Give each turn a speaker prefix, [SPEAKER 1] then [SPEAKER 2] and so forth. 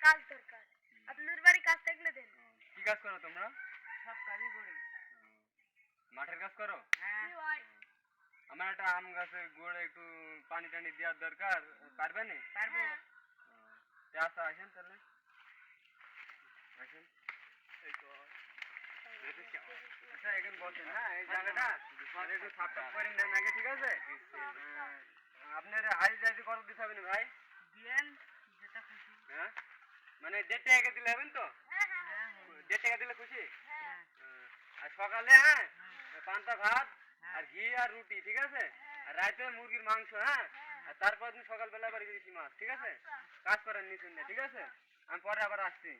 [SPEAKER 1] কাজ দরকার। আপনাদের বাড়ি কাজ থাকলে দেন।
[SPEAKER 2] কি কাজ করো তোমরা?
[SPEAKER 3] সব কাজই করি।
[SPEAKER 2] মাঠের কাজ করো?
[SPEAKER 3] হ্যাঁ।
[SPEAKER 2] আমার একটা আম গাছের গোড়ে একটু পানি টানি দেওয়ার দরকার, পারবে না?
[SPEAKER 3] পারবো।
[SPEAKER 2] আচ্ছা আসেন তাহলে, আসেন। আচ্ছা এখানে বসেন, হ্যাঁ এই জায়গাটা একটু থাপ থাপ করে নেন আগে, ঠিক আছে? আপনার হাজির কত দিতে হবে না ভাই?
[SPEAKER 3] দিয়েন যেটা খুশি।
[SPEAKER 2] হ্যাঁ মানে 1.5 টাকা দিলে হবেন তো?
[SPEAKER 3] হ্যাঁ।
[SPEAKER 2] 1.5 টাকা দিলে খুশি?
[SPEAKER 3] হ্যাঁ।
[SPEAKER 2] আর সকালে হ্যাঁ পান্তা ভাত আর ঘি আর রুটি, ঠিক আছে? আর রাতে মুরগির মাংস, হ্যাঁ? আর তারপর দিন সকালবেলা আবার ইলিশ মাছ, ঠিক আছে? কাজ করেন নিচুন, ঠিক আছে? আমি পরে আবার আসছি।